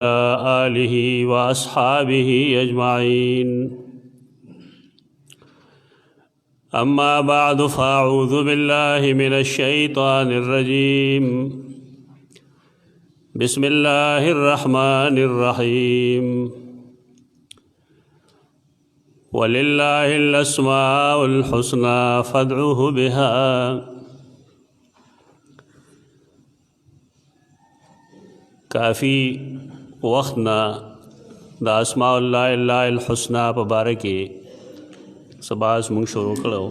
آله وأصحابه أجمعين. أما بعد فأعوذ بالله من الشيطان الرجيم. بسم الله الرحمن الرحيم. ولله الأسماء الحسنى فادعوه بها. کافی وختنا دا اسماء اللہ الحسنى په باره کې سباس مونږ شروع کړو.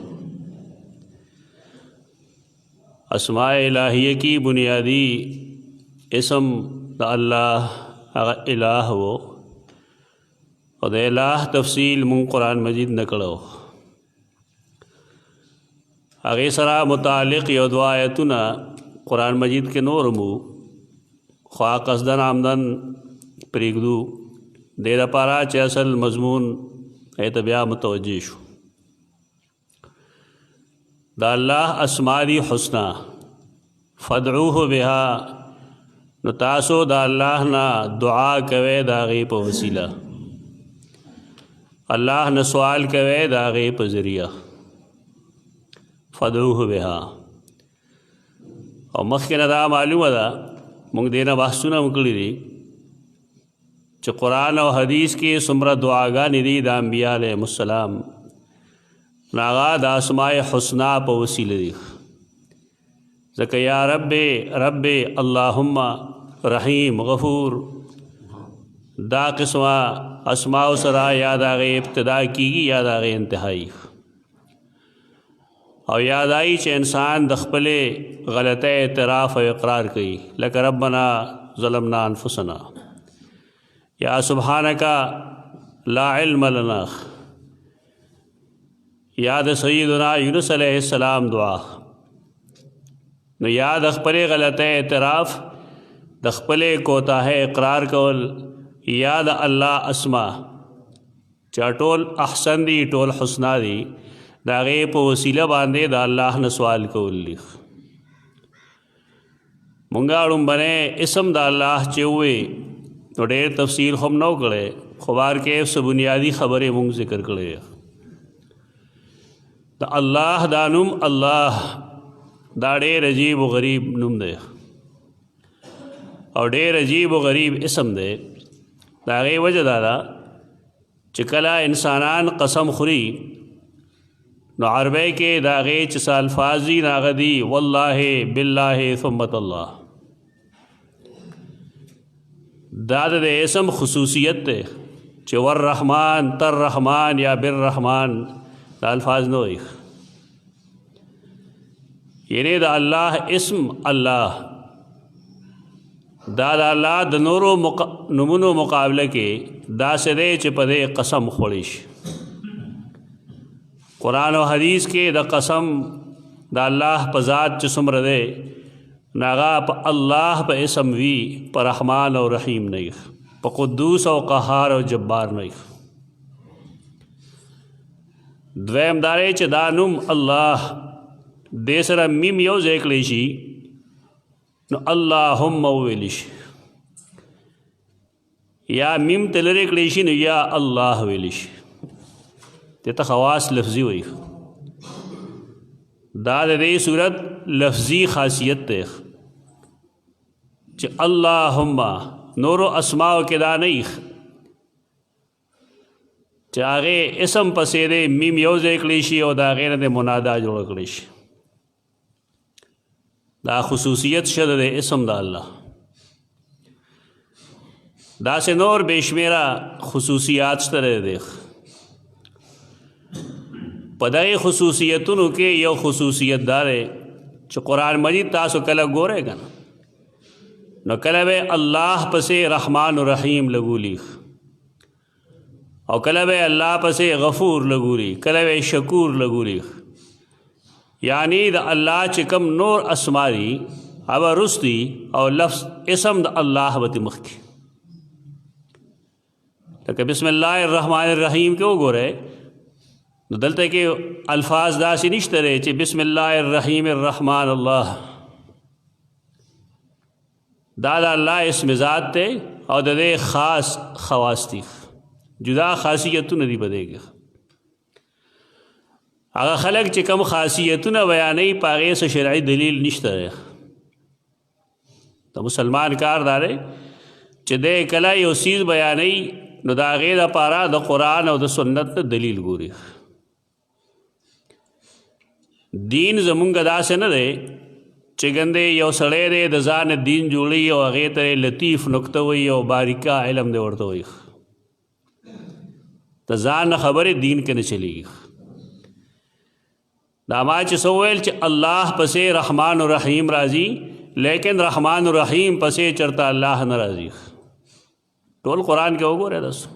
اسماء الہیہ کی بنیادی اسم دا اللہ هغه الہ و او د الہ تفصیل مونږ قرآن مجید نه کړو. هغې سره متعلق یو دوه آیتونه قرآن مجید کې نور مو خواہ قصدن آمدن پریږدو دې دپاره چې اصل مضمون ته بیا متوجه شو. دا الله اسماء دی حسنا فدعوه بها، نو تاسو دا الله نه دعا کوئ دا هغې په وسیله، الله نه سوال کوئ دا هغې په ذریعه. فدعوه بها. او مخکې نه دا معلومه ده مونږ دې نه بحثونه وکړي دي چې قرآن او حدیث کې څومره دعاګانې دي د انبیاء علیهم السلام، نو هغه د اسماء حسنا په وسیله دي. ځکه یا رب اللهم رحیم غفور دا قسمه اسماء سره یا د هغې ابتدا کېږي یا د هغې انتهایی، او یاد آئی چې انسان د خپلې غلطه اعتراف او اقرار کوي، لکه ربنا ظلمنا انفسنا یا سبحانک لا علم لنا، یا د سیدنا یونس علیہ السلام دعا. نو یا د خپلې غلطه اعتراف د خپلې کوتاه اقرار کول، یا د الله اسما چې ټول احسن دي ټول حسنا دي دا هغې په وسیله باندې د الله نه سوال کول دي. مونږه لومبنی اسم د الله چې ووې نو ډېر تفصیل خو هم نه وکړی، خو بار کې څه بنیادي خبرې مونږ ذکر کړی. د الله دا نوم الله دا ډېر عجیب و غریب نوم دی او ډېر عجیب و غریب اسم دی. د هغې وجه دا ده چې کله انسانان قسم خوري نو عربی کې دا هغې چې څه الفاظ دي نو هغه دي والله بالله ثم الله. دا د اسم خصوصیت دی چې والرحمن تر رحمان یا بالرحمن دا الفاظ نه وي، یعنی د الله اسم الله دا د الله د نورو نومونو مقابله کې داسې دی چې په دې قسم خوړی شي. قرآن و حدیث کې د قسم د الله په ذات چې څومره دی نو هغه په الله په اسم وي، په رحمان او رحیم نه وي، په قدوس او قهار او جبار نه وي. دویم دا دی چې دا نوم الله دې سره میم یو ځای کړی شي نو اللهم وویلی شي، یا میم ته لرې کړی شي نو یا الله ویلی شي. دیتا خواص لفظی ہوئی، دا دې صورت لفظی خاصیت تے چې اللہم نورو اسماء کې دا نہیں چې هغې اسم پسې دې میم یو ځای کړی شي او د هغې نه دې منادا جوړه کړی شي. دا خصوصیت شته د اسم د الله. داسې نور بے شمیره خصوصیات شته دی. په دغې خصوصیتونو کې یو خصوصیت دا دی چې قرآن مجید تاسو کله ګورئ که نه نو کله به الله پسې رحمان و رحیم لګولی او کله به الله پسې غفور لګولی، کله به شکور لګولی. یعنی د الله چې کم نور اسما دي هغه رستی او لفظ اسم د الله به مخکې، لکه بسم الله الرحمن الرحیم کې وګورئ نو دلته کې الفاظ داسې نشته دی چې بسم الله الرحیم الرحمن الله دا د الله اسم ذات ته او د دې خاص خواص دي جدا خاصیتونه دي په دې کې هغه خلک چې کوم خاصیتونه بیانوي په هغې څه شرعي دلیل نشته دی د مسلمان کار دا دی چې دی کله یو څیز بیانوي نو د هغې دپاره د قرآن او د سنت نه دلیل ګوري دین زمونږ داسې نه دی چې ګندې یو سړی دی د ځان دین جوړوي او هغې ته لطیف نکته وایي او باریکه علم دی ورته وایي د ځان نه خبرې دین کې نه چلېږي دا ما چې څه وویل چې الله پسې رحمان الرحیم راځي لیکن رحمان الرحیم پسې چرته الله نه راځي ټول قرآن کې وګورئ تاسو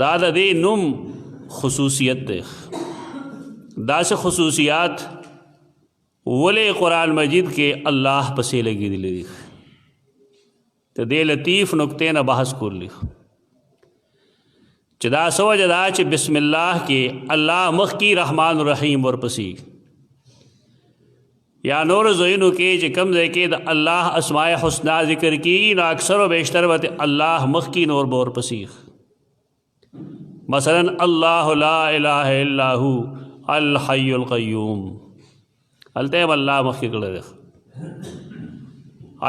دا د دې نوم خصوصیت دی داسې خصوصیات ولې قرآن مجید کې الله پسې لګېدلی دي ته دې لطیف نکتې نه بحث کولی چې دا څه وجه ده چې بسم الله کې الله مخکې رحمان الرحیم ورپسې یا نور ځایونو کې چې کوم ځای کې د الله اسماء حسنا ذکر کېږي نو اکثر و بیشتر به الله مخکې نور به ورپسې مثلا الله لا اله الا هو الحي القیوم هلته هم الله مخکې کړی دی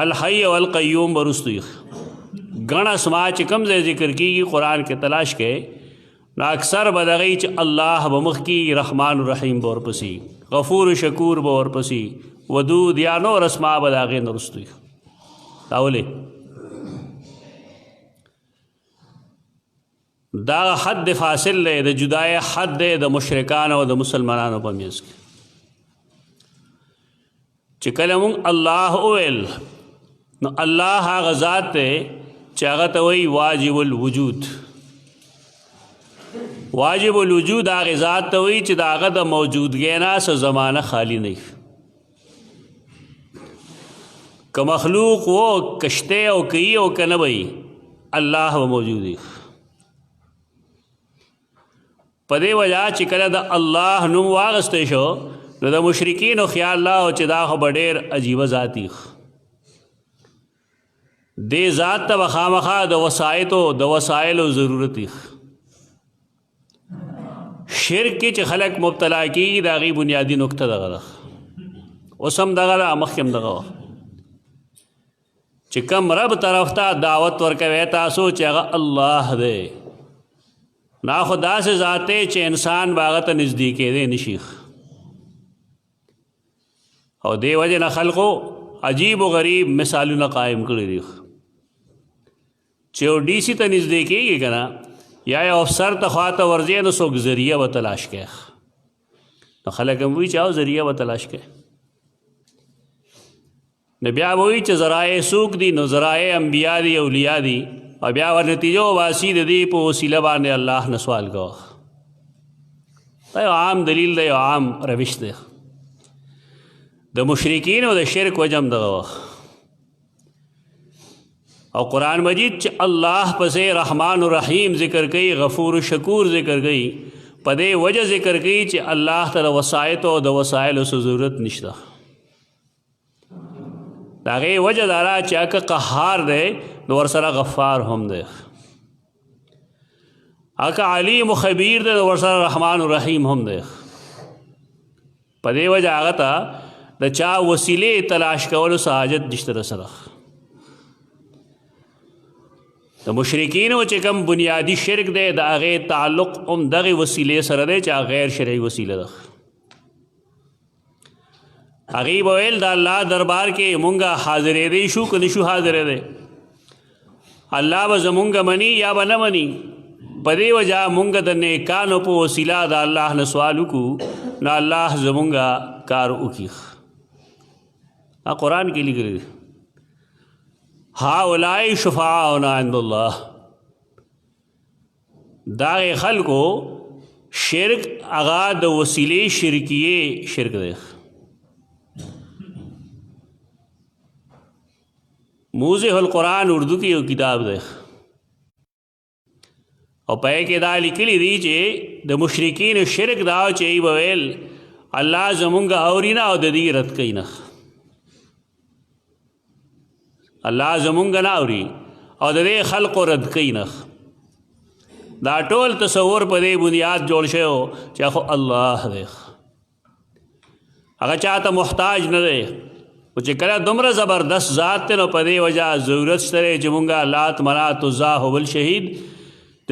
الحي والقیوم وروستو ګڼ اسماء چې کوم ځای ذکر کېږي قرآن کې تلاش کې نو اکثر به دغه چې الله به مخکې رحمان الرحیم به ورپسې غفور شکور به ورپسې ودود یا نور اسماء به د هغې نه وروستو دا ولې دا حد فاصل دی د جدای حد دی د مشرکانو او د مسلمانانو په منځ کې چې کله مونږ الله وویل نو الله هغه ذات دی چې هغه ته وایي واجب الوجود واجب الوجود هغې ذات ته وایي چې د هغه د موجودګۍ نه څه زمانه خالی نه که مخلوق و کشته او کوي او که نه به الله به موجود وي په دې وجه چې کله د الله نوم واغستی شو نو د مشرکینو خیال لا و چې دا خو به ډېر عجیبه ذات وي دې ذات ته به خامخا د وسایلو ضرورت وي شرک کې چې خلک مبتلا کېږي د هغې بنیادي نکته دغه ده اوس هم دغه ده مخکې هم دغه وه چې کم رب طرف ته دعوت ورکوئ تاسو چې هغه الله دی نا خو داسې ذات دی چې انسان به هغه ته نږدې کېدی نه شي او دې وجې نه خلقو عجیب و غریب مثالونه قایم کړي دي چې یو ډي سي ته نږدې کېږي که نه یا یو افسر ته خواته ورځې نو څوک ذریعه به تلاش کوي نو خلک هم وایي چې او ذریعه به تلاش کوي نو بیا به وایي چې ذرایع څوک دي نو ذرایع انبیا دي اولیاء دي او بیا ور نتیجه وباسي د دې په وسیله باندې الله نه سوال کوه دا یو عام دلیل دی یو عام روش دی د مشرکین او د شرک وجه هم دغه وه او قرآن مجید چې الله پسې رحمان الرحیم ذکر کوي غفور شکور ذکر کوي په دې وجه ذکر کوي چې الله ته د وسایطو او د وسایلو څه ضرورت نشته د هغې وجه دا ده چې هغه قهار دی نو ورسره غفار هم دی هغه علیم و خبیر دی نو ورسره رحمان الرحیم هم دی په دې وجه هغه ته د چا وسیلې تلاش کولو څه حاجت نشته رسره د مشرکینو چې کوم بنیادی شرک دی د هغې تعلق هم دغې وسیلې سره دی چې هغه غیر شرعي وسیله ده هغې به ویل د الله دربار کې مونږه حاضرېدی شو که نه شو حاضرېدی الله به زمونږه مني یا به نه مني په دې وجه مونږ د نیکانو په وسیله د الله نه سوال وکړو نو الله زمونږه کار وکړي قرآن کې لیکلي دی هؤلاء شفعاؤنا عند الله دا خلکو شرک هغه د وسیلې شرکیه شرک دی موضح القرآن اردو کی یو کتاب دی او پای کې دا لیکلی دی چې د مشرکین شرک دا چې ای ویل الله زمونږ اوري نه او د دې رد کوي نه الله زمونږ نه اوري او د دې خلقو رد کوي نه. دا ټول تصور په دې بنیاد جوړ شوی چې خو الله دی، هغه چاته محتاج نه دی. او چې کله دومره زبردست ذات دی نو په دې وجه ضرورت شته چې مونږه لات منات عزا هبل شهید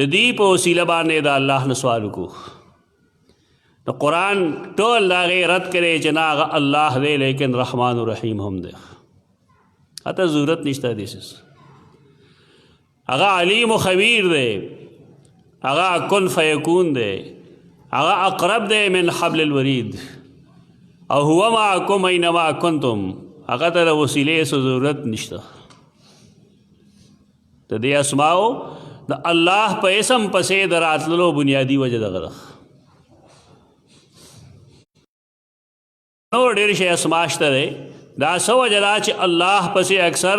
د دې په وسیله باندې د الله نه سوال وکړو. نو قرآن ټول د هغې رد کړی چې نه هغه الله دی لیکن رحمان و رحیم هم دی، حتی ضرورت نشته دې. هغه علیم و خبیر دی، هغه کن فیکون دی، هغه اقرب دی من حبل الورید، او هو معکم اینما کنتم، هغه ته د وسیلې څه ضرورت نشته. د دې اسماو د الله په اسم پسې د راتللو بنیادي وجه دغه ده. نور ډېر شی اسما شته دی، دا څه وجه ده چې الله پسې اکثر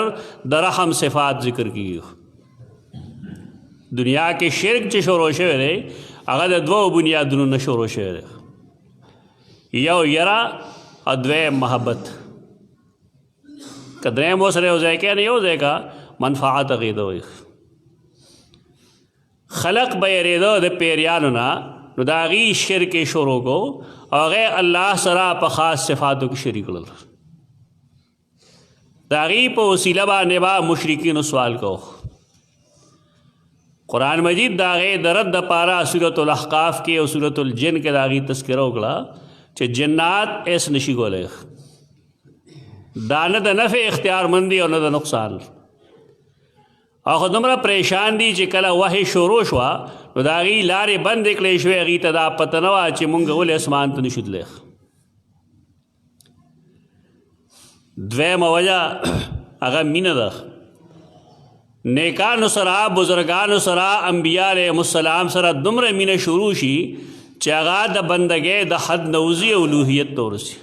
د رحم صفات ذکر کېږي. دنیا کې شرک چې شروع شوی دی هغه د دوو بنیادونو نه شروع شوی دی، یو یرا او دویم محبت. که دریم ورسره یو ځای کې نه یو ځای کا منفعت هغې ته وایي. خلق به یېرېده د پیریانو نه، نو د هغې شرک یې شروع کو او هغې الله سره په خاص صفاتو کې شریک کړل. د هغې په وسیله باندې به مشرکینو سوال کو. قرآن مجید د هغې د رد دپاره سورة الاحقاف کې او سورة الجن کې د هغې تذکره وکړه چې جنات ایس نشي کولی، دا نه د نفع اختیار مندي او نه د نقصان. او خو دومره پریشان دي چې کله وحی شروع شوه نو د هغې لارې بندې کړی شوې، هغې ته دا پته نه وه چې مونږ ولې اسمان ته نشو تللی. دویمه وجه هغه مینه ده. نیکانو سره بزرگانو سره انبیاء علیهم السلام سره دومره مینه شروع شي چې هغه د بندګۍ د حد نوزي او الوهیت ته ورسي.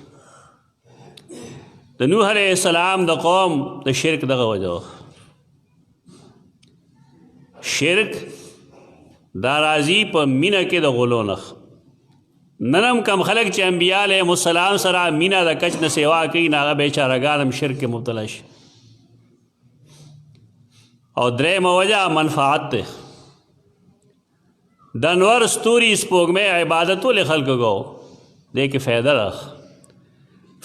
د نوح علیه السلام د قوم د شرک دغه وجه وه. شرک دا راځي په مینه کې د غلو نه. نن هم کم خلک چې انبیاء علیهم السلام سره مینه د کچ نه سیوا کوي نو هغه بیچارهګان هم شرک کې مبتلا شي. او درېیمه وجه منفعت دی. د انور ستوري سپوږمۍ عبادت ولې خلکو کو دې کې فایده ده.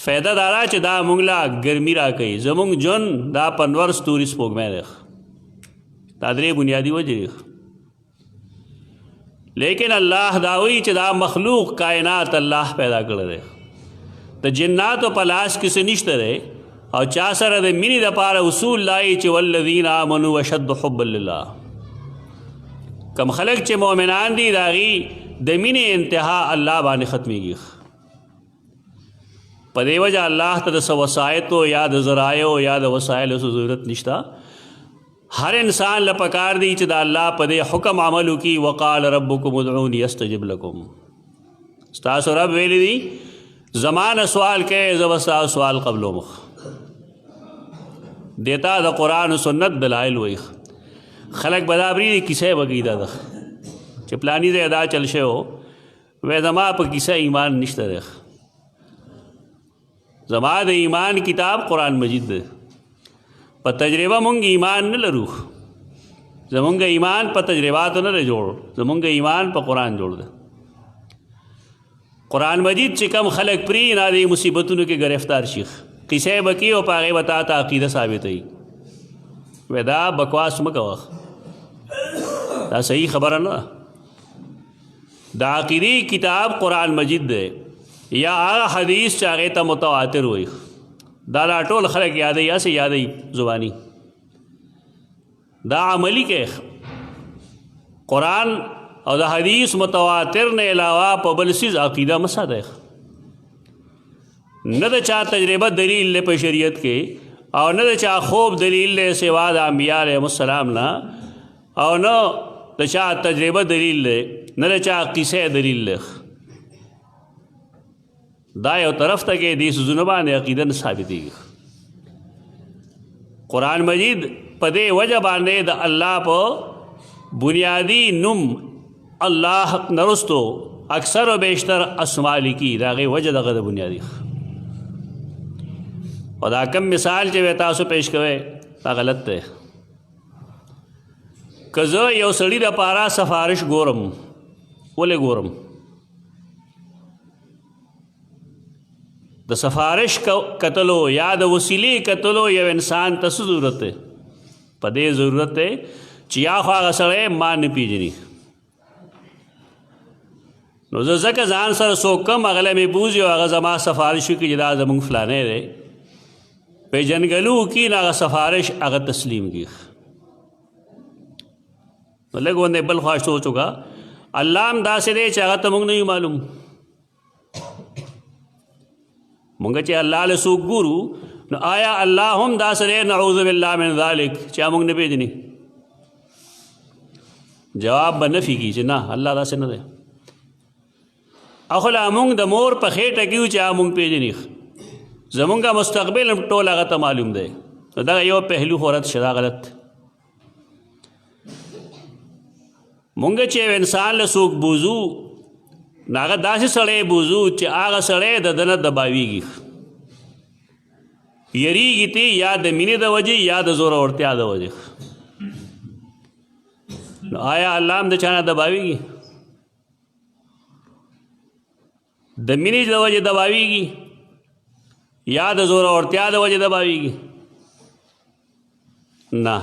فایده دا ده چې دا موږ له ګرمي راکوي. زموږ ژوند دا په انور ستوري سپوږمۍ دی. دا درې بنیادي وجې دي. لیکن الله دا وایي چې دا مخلوق کائنات الله پیدا کړی دی. د جناتو په لاس کې څه نشته دی او چا سره د مینې دپاره اصول لایي چې والذین آمنوا اشد حبا لله. کم خلق چې مؤمنان دي د هغې د مینې انتها الله باندې ختمیږي. په دې وجه الله ته د څه وسایطو یا د ذرایعو یا د وسایلو څه ضرورت نشته. هر انسان له پکار دی چې د الله په دې حکم عمل وکړي. وقال ربکم ادعوني استجب لکم. ستاسو رب ویلی دی زمانه سوال کوي زه به ستاسو سوال قبلوم. دیتا د قرآن و سنت دلائل وایي. خلق به دا پرېږدي کیسه یې به کوي دا ده چې پلاني ځای دا چل شوی وی زما په کیسه ایمان نشته دی. زما د ایمان کتاب قرآن مجید دی. په تجربه مونږ ایمان نه لرو. زمونږ ایمان په تجرباتو نه دی جوړ. زمونږ ایمان په قرآن جوړ دی. قرآن مجید چې کم خلق پرې نه دې مصیبتونو کې گرفتار شي قصه به کوي او په هغې به تا ته عقیده ثابتوي. وی دا بکواس مه کوه، دا صحیح خبره نه. دا عقیدې کتاب قرآن مجید دی یا هغه حدیث چې هغې ته متواتر وایي. دا ټول خلک یادوي هسې یادوي زباني. دا عملی کې قرآن او د حدیث متواتر نه علاوه په بل څیز عقیده مه ساته. نه د چا تجربه دلیل دی په شریعت کې او نه د چا خوب دلیل دی سوا د انبیاء علیهم السلام نه او نه د چا تجربه دلیل دی نه د چا قصه دلیل دی. دا یو طرف ته کې دې څیزونو باندې عقیده نه ثابتېږي. قرآن مجید په دې وجه باندې د الله په بنیادی نوم الله نرستو اکثر و بیشتر اسما لیکي. د هغې وجه دغه د بنیادي او دا کم مثال چې تاسو پیش کوئ دا غلط دی. که زه یو سړي دپاره سفارش ګورم، ولې ګورم؟ د سفارش کتلو یا د وسیلې کتلو یو انسان ته څه ضرورت دی؟ په دې ضرورت دی چې یا خو هغه سړی ما نه پیژني، نو زه ځکه ځان سره څوک کم هغه مې بوځي او هغه زما سفارش وکړي چې دا زمونږ فلانی دی، پیژنګلو وکړي نو هغه سفارش هغه تسلیم کړي. نو لږ غوندې بل خوا سوچ وکړه، الله هم داسې دی چې هغه ته موږ نه یو معلوم. مونږ چې الله له څوک ګورو نو آیا الله هم داسې دی نعوذ بالله من ذلک چې موږ نه پیژني؟ جواب به نفي کړي چې نه، الله داسې نه دی. اخو لا مونږ د مور په خېټه کې یو چې مونږ پیژني، زمونږ مستقبل هم ټول هغه ته معلوم دی. نو دغه یو پهلو خو رد شه، دا غلط. مونږ چې یو انسان له څوک بوځو نو هغه داسې سړی بوځو چې هغه سړی د ده نه دباویږي، یریږي تی یا د مینې د وجې یا د زورورتیا د وجې. نو آیا الله هم د چا نه دباویږي؟ د مینې د وجې دباویږي یا د زورورتیا د وجې دباویږي؟ نه،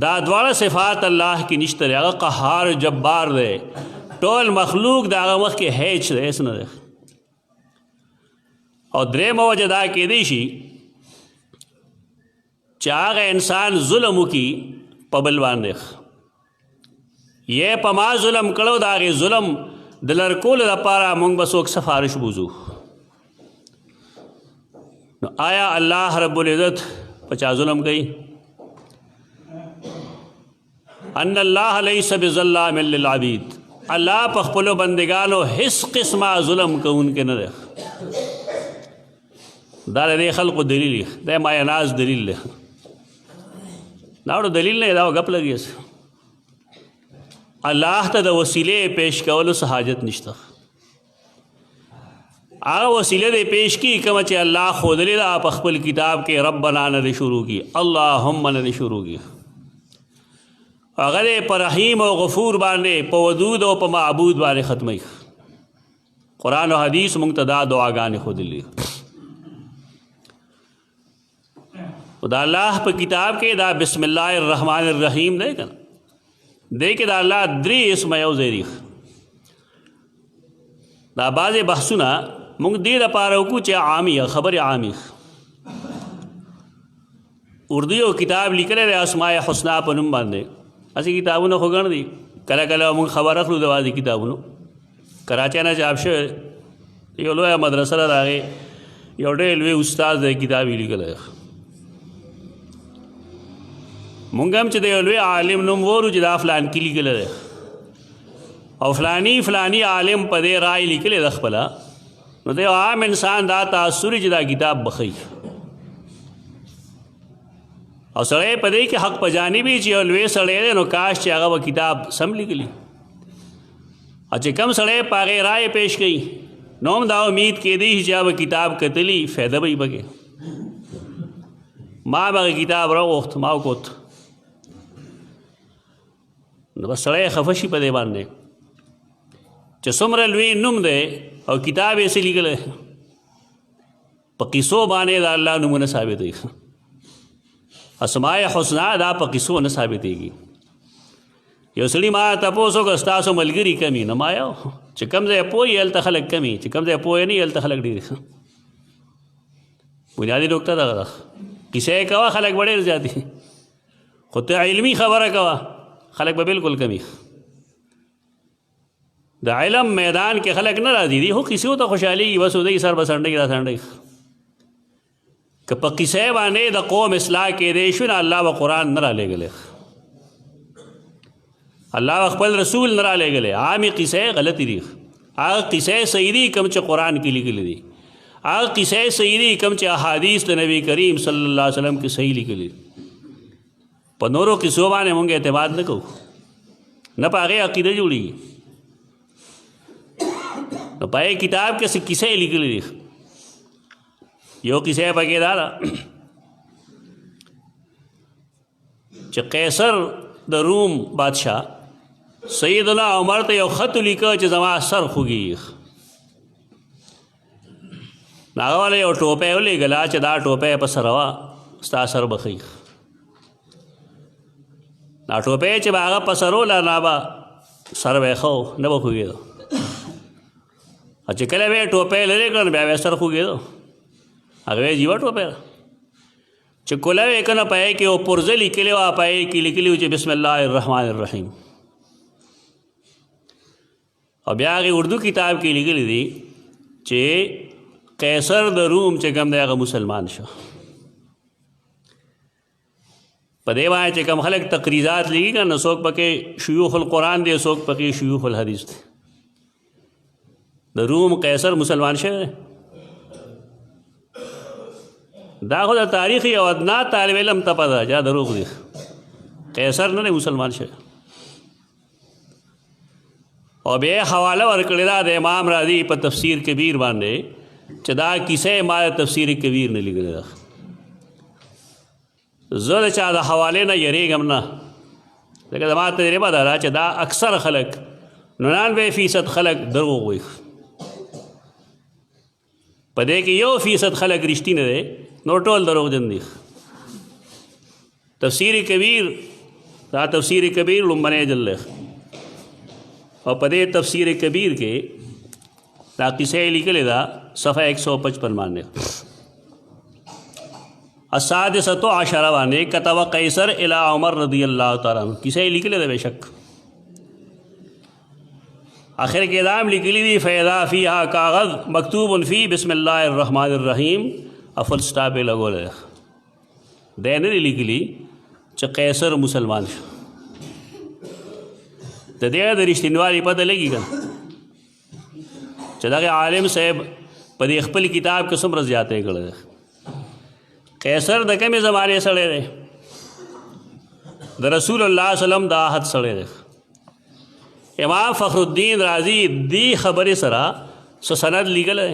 دا دواړه صفات الله کې نشته دی. هغه قهار جبار دی، ټول مخلوق د هغه مخ کې هیڅ دی، هیڅ نه دی. او درېیمه وجه دا کیدی شي چې هغه انسان ظلم وکړي په بل باندې، یې په ما ظلم کړو، د هغې ظلم د لر کولو دپاره موږ به څوک سفارش بوځو. نو آیا الله رب العزت په چا ظلم کوي؟ ان الله لیس بظلام للعبید، الله په خپلو بندګانو هیڅ قسمه ظلم کوونکی نه دی. دا د دې خلقو دلیل دی، دا مایه ناز دلیل دی. دا وړو دلیل نه دی، دا ګپ لګي. الله ته د وسیلې پیش کولو څه حاجت نشته. هغه وسیله دې پیش کی کومه چې الله ښودلې ده په خپل کتاب کې. ربنا نه دې شروع کی، اللهم نه دې شروع کی. هغه دې په رحیم او غفور باندې، په ودود او په معبود باندې ختمي. قرآن او حدیث موږ ته دا دعاګانې ښودلې. او دا الله په کتاب کې دا بسم الله الرحمن الرحیم دی که نه، دی کې دا الله درې اسمه یو ځای دي. دا بعضې بحثونه موږ دې دپاره وکړو چې عامي خبرې عامي. اردو یو کتاب لیکلی دی اسماء حسنا په نوم باندې. هسې کتابونه خو ګڼ دي، کله کله موږ خبر اخلو د بعضې کتابونو. کراچۍ نه چاپ شوی یو لویه مدرسه ده، د هغې یو ډېر لوی استاد دی کتاب یې لیکلی. مونږ هم چې د یو لوی عالم نوم وورو چې دا فلان کې لیکلی دی او فلانی فلانی عالم په دې رای لیکلی ده خپله، نو د یو عام انسان دا تاثر چې دا کتاب بخی. او سړی په دې کې حق په جانب چې یو لوی سړی دی، نو کاش چې هغه به کتاب سم لیکلی. او چې کم سړی په هغې رای پیش کوي نو هم دا امید کیدی چې هغه به کتاب کتلی، فایده به یې پکې. ما به هغه کتاب راوغوښت، ما وکوت، نو بس سړی خفه شي په دې باندې چې څومره لوی نوم دی او کتاب یې څه لیکلی. په قصو باندې د الله نومونه ثابتوي. اسماء حسنا دا په قصو نه ثابتېږي. یو سړي ما تپوس وکړه ستاسو ملګري کمي؟ نو ما یو چې کوم ځای پوهېږي هلته خلک کمي، چې کوم ځای پوهې نه وي هلته خلک ډېر. بنیادي نکته دغه ده. کیسه یې کوه خلک به ډېر زیات دي، خو ته علمي خبره کوه خلک به بالکل کمی. د علم میدان کې خلک نه راځي دي، خو کیسو ته خوشحالېږي، بس ودی سر به سنډۍ را سنډۍ. که په کیسې باندې د قوم اصلاح کېدی شو نو الله به قرآن نه رالیږلی، الله به خپل رسول نه رالیږلی. عامې کیسې غلطې دي، هغه کیسې صحیح دي کوم چې قرآن کې لیکلي دي، هغه کیسې صحیح دي کوم چې احادیث د نبی کریم صلی الله علیه وسلم کې صحیح لیکلي. په نورو کیسو باندې مونږ اعتماد نه کوو، نه په هغې عقیده جوړېږي. نو په هغې کتاب کې څه کیسې لیکلي دي. یو کیسه پکې دا ده چې قیصر د روم بادشاه سیدنا عمر ته یو خط لیکه چې زما سر خوږي هغه والا یو ټوپی ولیږله چې دا ټوپی په سر وه ستا سر به ښي دا ټوپی چې به هغه په سر وله نه به سر به یې ښه و نه به خوږېده چې کله به یې ټوپی لرې کړه نو بیا به یې سر خوږېده هغه یې جیوه ټوپی ده چې کوله یې که نه په هغې کې یو پرزه لیکلې وه په هغې کې لیکلي وو چې بسم الله الرحمن الرحیم او بیا هغې اردو کتاب کې لیکلي دي چې قیصر د روم چې کوم دی هغه مسلمان شو په دې باندې چې کوم خلک تقریضات لیکي که نه څوک پکې شیوخ القرآن دی څوک پکې شیوخ الحدیث دی د روم قیصر مسلمان شوی دا خو د تاریخ یو ادنا طالب علم ته پته ده چې دروغ دی قیصر نه دی مسلمان شوی او بیا حواله ورکړې ده د امام راضي په تفسیر کبیر باندې چې دا کیسه ما د تفسیر کبیر نه لیکلې ده زه د چا د حوالې نه یریږم نه ځکه زما تجربه دا ده چې دا اکثر خلک 99% خلک دروغ وایي په دې کې 1% خلک رښتینه دی نو ټول دروغجن دي تفسیر کبیر دا تفسیر کبیر لومبنی جلد او په دې تفسیر کبیر کې دا کیسه لیکلې ده صفحه 155 باندې السادسة عشر باندې کتب قیصر الی عمر رضی اللہ تعالیٰ عنہ کیسه لیکلې ده بشک آخر کې دام لیکلی دی فیضا فیہا کاغذ مکتوب فی بسم اللہ الرحمن الرحیم افل سٹاپ لګول دی نه لیکلی چې قیصر مسلمان شو د دې د رښتینوالي پته لګي که چې دغه عالم صاحب په دې خپل کتاب کې څومره زیاتې کړی دی قیصر د کومې زمانې سړی دی د رسول الله وسلم د عهد سړی دی امام فخر الدین رازی دی خبرې سره څه سند لیکلی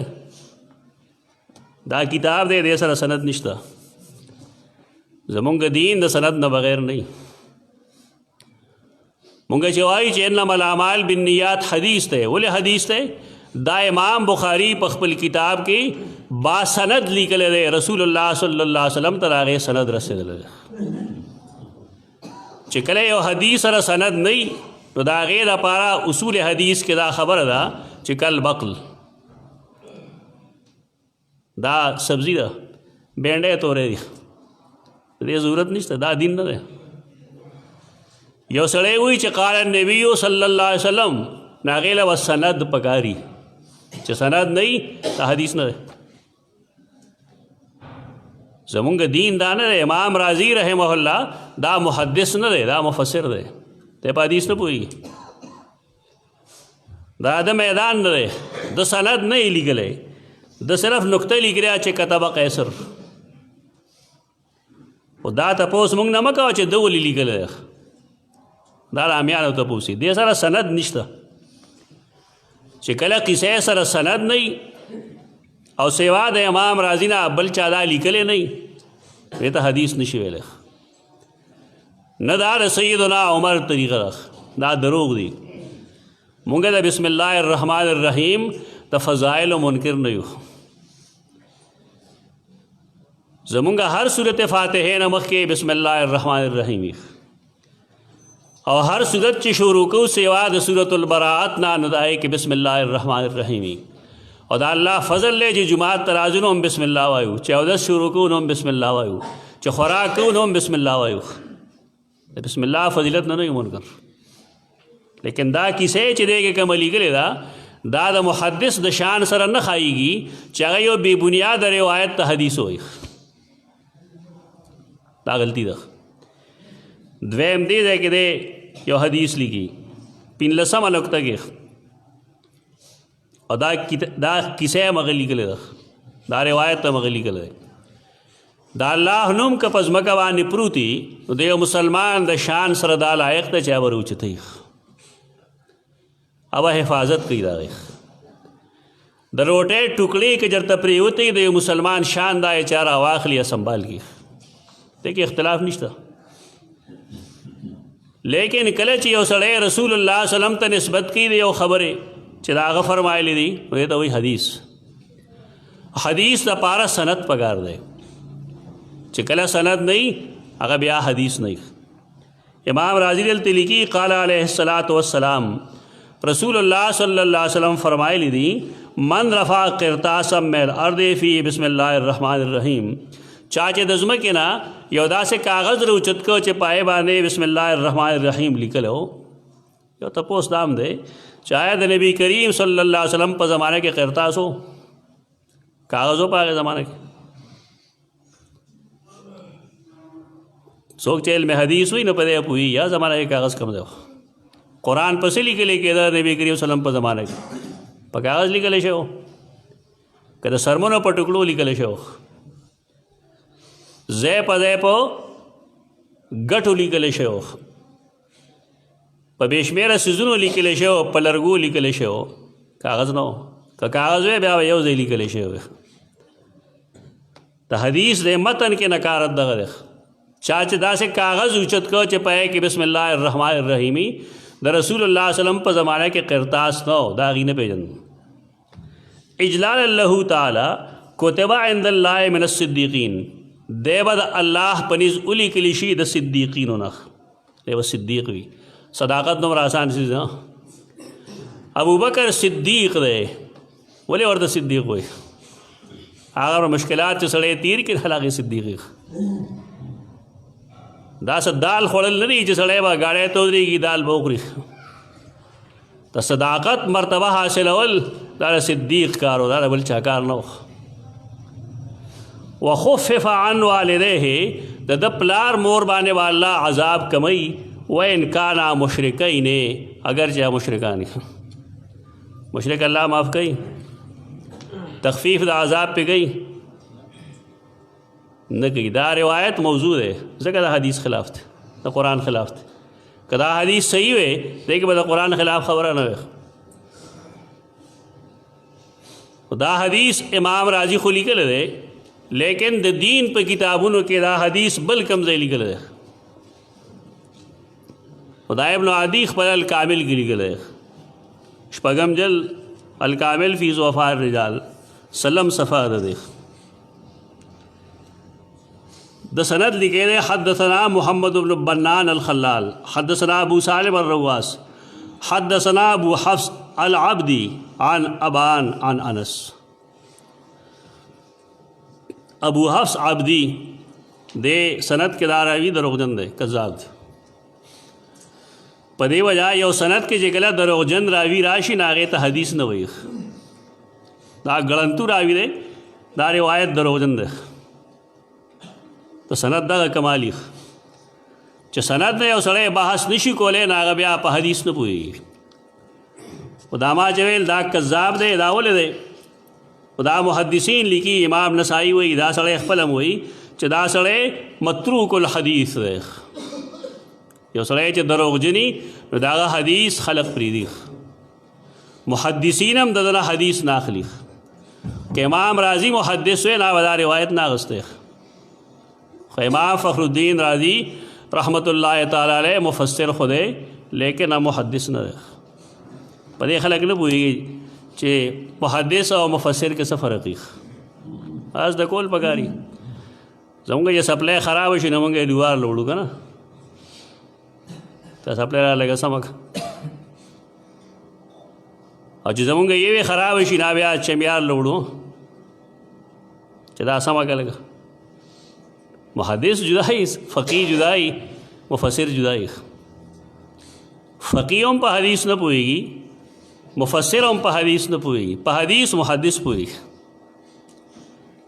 دا کتاب دی دې سره سند نشته زمونږ دین د سند نه بغیر نه مونږ چې وایي چې انما الاعمال بالنیات حدیث دی ولې حدیث دی دا امام بخاری په خپل کتاب کې با سند لیکلی دی رسول الله صلی الله علیه وسلم ته هغې سند رسېدلی دی چې کله یو حدیث سره سند نه وي نو د هغې دپاره اصول حدیث کې دا خبره ده چې کل بقل دا سبزی ده بینډۍ تورې دي دې ضرورت نشته دا دین نه دی یو سړی وایي چې قال النبي صلی الله علیه وسلم نو هغې له سند پکاري چې سند نه وي دا حدیث نه دی زمونږ دین دا نه دی امام رازی رحمه الله دا محدث نه دی دا مفسر دی ته په حدیث نه پوهېږي دا د میدان نه دی د سند نه یې لیکلی د صرف نقطه لیکلی چې کتب قیصر خو دا تپوس موږ نه مه کوه چې ده ولې لیکلی دی دا د عامیانو تپوس دي دې سره سند نشته چې کله قصې سره سند نه او سوا د امام راضي نه بل چا دا لیکلی نه دې ته حدیث نشي ویلی نه دا د سیدنا عمر طریقه ده دا دروغ دی مونږ د بسم الله الرحمن الرحیم د فضائل منکر نه یو زمونږ هر صورت فاتحه نه مخکې بسم الله الرحمن الرحیم او هر صورت چې شروع کوو سوا د سورة البراءت نه نو دا کې بسم الله الرحمن الرحیم او دا الله فضل دی چې جماعت ته راځو نو هم بسم الله وایو چې اودس شروع کوو نو هم بسم الله وایو چې خوراک کوو نو هم بسم الله وایو بسم الله فضیلت نه نه منکر لیکن دا کیسه چې دی کې کومه لیکلې ده دا د محدث د شان سره نه ښایيږي چې هغه یو بې بنیاده روایت ته حدیث وایي دا غلطي ده دویم دې ځای کې دی یو حدیث لیکي 15 نقطه کې او دا کیسه هغه لیکلې ده دا روایت ته هغه لیکلی دی دا الله نوم که په ځمکه باندې پروتي نو د یو مسلمان د شان سره دا لایق ده چې هغه راوچتوي هغه حفاظت کوي د هغې د روټۍ ټوکړې که چېرته پرېوتې د یو مسلمان شان دا چې هغه راواخلي یا سنبال کړي دې کې اختلاف نشته لیکن کله چې یو سړی رسول الله سلام ته نسبت کوي د یو خبرې چې دا هغه فرمایلی دي نو ته وایي حدیث دپاره سند پکار دی چې کله سند نه وي هغه بیا حدیث نه وي. امام راضي دلته لیکي قال علیه الصلاۃ والسلام رسول الله صلی الله علیه وسلم فرمایلی دي من رفع قرطاسا من الارض فی بسم الله الرحمن الرحیم چا چې د ځمکې نه یو داسې کاغذ راوچت کو چې پای باندې بسم الله الرحمن الرحیم لیکلو. یو تپوس دام دی چې آیا د نبی کریم صلی الله علیه وسلم په زمانه کې قرطاس ہو کاغذ ہو په هغه زمانه کې څوک چې علم حدیث وي نه په دې پوهېږي یا زمانه کې کاغذ کم دی. قرآن پسې لیکلی کېده نبی کریم صلی الله علیه وسلم په زمانه کې په کاغذ لیکلی شوی که د سرمنو په ټکړو لیکلی شوی ځای په ځای په ګټو لیکلی شوی په بې شمېره څیزونو لیکلی شوی په لرګو لیکلی شوی کاغذ نه و که کاغذ وی بیا به یو ځای لیکلی شوی. د حدیث د متن کې نکارت دغه دی چا چې داسې کاغذ اوچت کو چې پای کې بسم الله الرحمن الرحیمی د رسول الله وسلم په زمانه کې قرطاس نه و دا هغې نه پېژنو. اجلال الله تعالی کتب عند الله من الصدیقین دی به د الله په نزد ولیکلی شي د صدیقینو نه دی به صدیق وي. صداقت دومره آسان څیز نه. ابوبکر صدیق دی ولې ورته صدیق وایي هغه مشکلات چې سړی تیر کړي هغې صدیق دا څه دال خوړل نه دی چې سړی به ګاډی ته ودرېږي دال به وخوري. د صداقت مرتبه حاصلول دا د صدیق کار و دا د بل چا کار نه و. وخفف عن والدیه د ده پلار مور باندې به الله عذاب کمی وان کانا مشرکین اگر چې مشرکان مشرک الله معاف کوي تخفیف د عذاب پہ گئی نه کوي. دا روایت موضوع دی ځکه د حدیث خلاف دی د قرآن خلاف دی. که دا حدیث صحیح وی دی که به د قرآن خلاف خبره نه وي. دا حدیث امام راضي خو لیکلی دی لیکن د دین په کتابونو کې دا حدیث بل کم ځای لیکلی دی. خدای ابن عدی خپل الکامل کې لیکلی دی شپږم جلد الکامل فی ضعفاء الرجال سلم صفحه ده دی. د سند لیکلی دی حدثنا محمد بن بنان الخلال حدثنا ابو سالم الرواس حدثنا ابو حفص العبدی عن ابان عن انس. ابو حفص عبدی دے سند کے داراوی دروغجن دے کذاب دے په دې وجہ یو سند کې چې کله دروغجن راوي راشي نو هغې ته حدیث نه وایي دا ګړنتو راوي دی دا روایت دروغجن دی. د سند دغه کمال چې سند نه یو سړی بحث نشي کولی نو هغه بیا په حدیث نه پوهېږي. خو دا ما چې ویل دا کذاب دی دا ولې دی دا محدثین لیکي امام نسائی وایي دا سړی خپل هم وایي چې دا سړی متروک الحدیث دی. یو سړی چې دروغجني نو د هغه حدیث خلق پرېږدي. محدثین هم د ده نه حدیث نه اخلي. که امام راضي محدث وی نه به دا روایت نه اخیستی. خو امام فخر الدین راضي رحمت الله تعالی علیه مفسر خو دی لیکن محدث نه دی. په دې خلک نه پوهېږي چې محدث او مفسر کې څه فرق وي. از د کول پکاري زمونږ چې سپلای خراب شي نو مونږ یې دیوار لوړو که نه ته سپلای را لږه سمه او چې زمونږ یوې خراب شي نو بیا چمیار لوړو چې دا سمه که لږه. محدث جدایي فقيه جدایي مفسر جدایي. فقيه هم په حدیث نه پوهېږي مفسر هم په حدیث نه پوهېږي په حدیث محدث پوهېږي.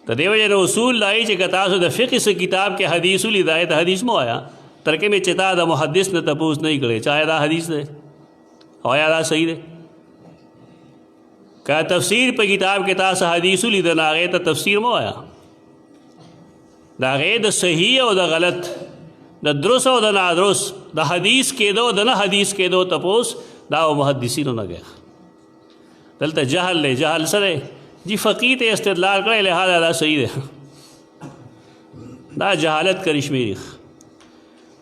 د دې وجې نه اصول لایي چې که تاسو د فقه څه کتاب کې حدیث ولیده د حدیث مو وایه تر کې مې چې تا د محدث نه تپوس نه کړی چې آیا دا حدیث دی او آیا دا صحیح دی. که تفسیر په کتاب کې تاسو حدیث ولیده نو هغې ته تفسیر مو وایه د هغې د صحیح او د غلط د درست او د نادرست د حدیث کېدو د نه حدیث کېدو تپوس دا محدثینو نه کوي. دلته جهل دی. جهل څه دی جی فقيه ته استدلال کړی لہذا دا صحیح دی دا جهالت کرشمیری.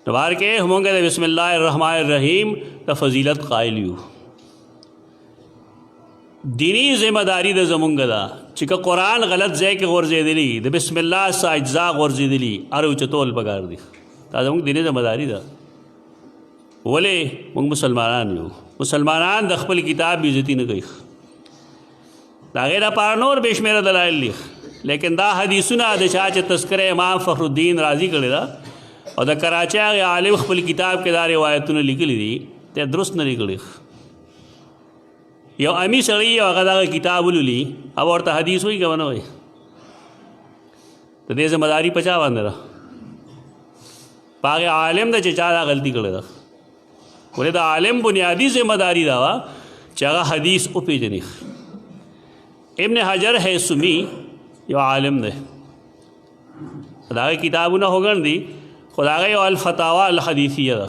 نو بار کې همونګه د بسم الله الرحمن الرحیم د فضیلت قائل یو. دینی ذمہ داری د زمونږ ده چې که قرآن غلط ځای کې غورځېدلی د بسم الله څخه اجزا غورځېدلي هر اوچتول پکار دي. دا زموږ دیني ذمہ داری ده. ولې موږ مسلمانان یو. مسلمانان د خپل کتاب بې عزتي نه کوي. د هغې لپاره نور بې شمېره دلایل دي، لیکن دا حدیثونه د چا چې تذکره امام فخر الدین رازي کړې ده او د کراچۍ هغې عالم خپل کتاب کې دا روایتونه لیکلي دي، ته درست نه لیکلي. یو امی سړی او هغه دغه کتاب ولولي او ورته حدیث وایي که ونه وایي، د دې ذمہ داري په چا باندې ده؟ په هغې عالم ده چې چا دا غلطي کړې ده. ولې د عالم بنیادي ذمہ داري دا وه چې هغه حدیث وپېژني. ابن حجر هیثمي یو عالم دی، د هغې کتابونه هوګڼ دي، خو د هغه یو الفتاوا الحدیثیه ده.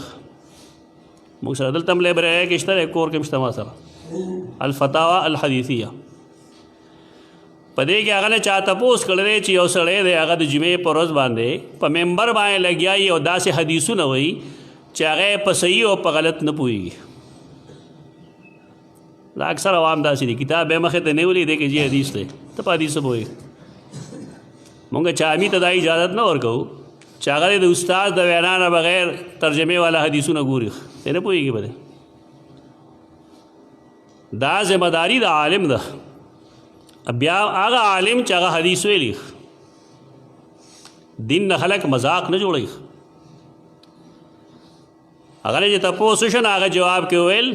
موږ سره دلته هم لایبررۍ کې شته دی، کور کې هم شته ما سره الفتاوا الحدیثیه. په دې کې هغه نه چا تپوس کړی دی چې یو سړی دی هغه د جمعې په ورځ باندې په ممبر باندې لګیایي او داسې حدیثونه وایي چې هغه په صحیح او په غلط نه پوهېږي. دا اکثر عوام داسې دي، کتاب یې مخې ته نیولی دی کې جی حدیث دی، ته په حدیث پوهېږي. مونږ چامي ته دا اجازت نه ورکوو چې هغه د استاد د وینا نه بغیر ترجمې والا حدیثونه ګوري، ته نه پوهېږي به دی. دا ذمہ داری د عالم ده. بیا هغه عالم چې هغه حدیث ویلي، دین نه خلک مذاق نه جوړوي. هغه نه چې تپوس وشو نو هغه جواب کې ویل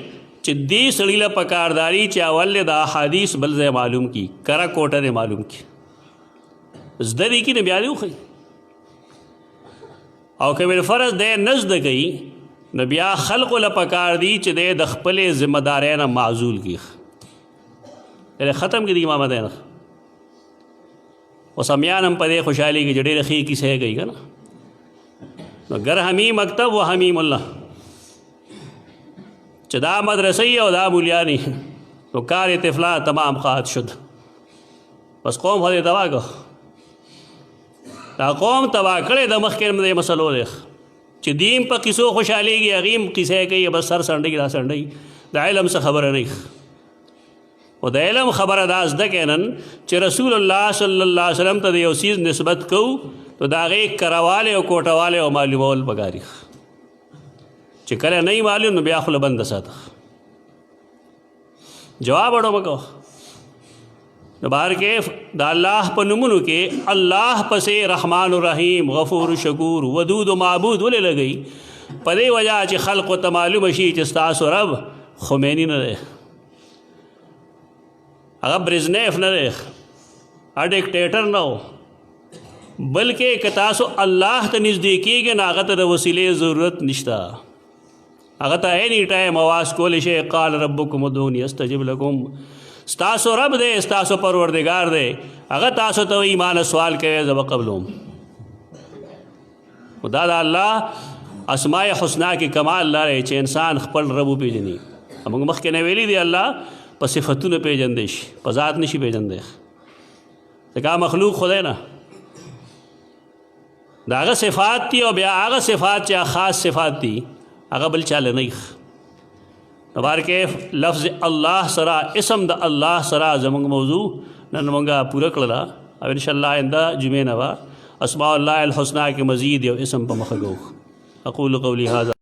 چې دې سړي له پکارداري چې اول د احادیث بل ځای معلوم کی، کرا کوټه دې معلوم کی، زده دي کې نه بیا دې وښیي. او که بالفرض دی نه زده کوي نو بیا خلقو له پکار دي چې دی د خپلې ذمہ دارۍ نه معزول کړي، ختم کړي د امامت نه. اوس امیان هم په دې خوشحالي کې چې ډېرې ښې کیسې کوي که نه. نو گر همي مکتب و همي ملا، چې دا مدرسې او دا مولیانې نو کار طفلا تمام خواهد شد. بس قوم خو دې تباه کړه، دا قوم تباه کړی د مخکې د مسلو دی چې دین په کیسو خوشحالېږي، هغې هم کیسې کوي، بس سر سنډوي را سنډوي، د علم څه خبره نه. خو د علم خبره دا زده کړئ نن چې رسول الله صلی الله علیه وسلم ته د یو څیز نسبت کوو نو د هغې کرهوالی او کوټهوالی او معلومول پکار دي. چې کله نه معلوم نو بیا خوله بنده ساته، جواب اړو مه کوه. نو بهر کې د الله په نومونو کې الله پسې رحمان الرحیم غفور شکور ودود و معبود ولې لګوي؟ په دې وجه چې خلقو ته معلومه شي چې ستاسو رب خمیني نه دی، هغه برزنیف نه دی، هغه ډکټیټر نه و، بلکې که تاسو الله ته نږدې کېږئ نو هغه ته د وسیلې ضرورت نشته. هغه ته اینی ټایم آواز کولی شئ، قال ربکم ادعونی استجب لکم. ستاسو رب دی، ستاسو پروردگار دی، هغه تاسو ته ایمان سوال کوي زه به قبلوم. خدا د الله اسماء حسنا کې کمال لري چې انسان خپل رب وپېژني. موږ مخکې نه ویلي دی الله په صفتونو پېژندی شي، په ذات نشي پېژندی، ځکه مخلوق خدای نه. د هغه صفات دي او بیا هغه صفات چې خاص صفات دي هغه بل چاله نه. نو بار کې لفظ الله سره اسم د الله سره زموږ موضوع نن موږ پوره کړله، او انشاءالله آینده جمعې نه به اسماء الله الحسنا کې مزید یو اسم په مخه کوو. اقول قولی هذا.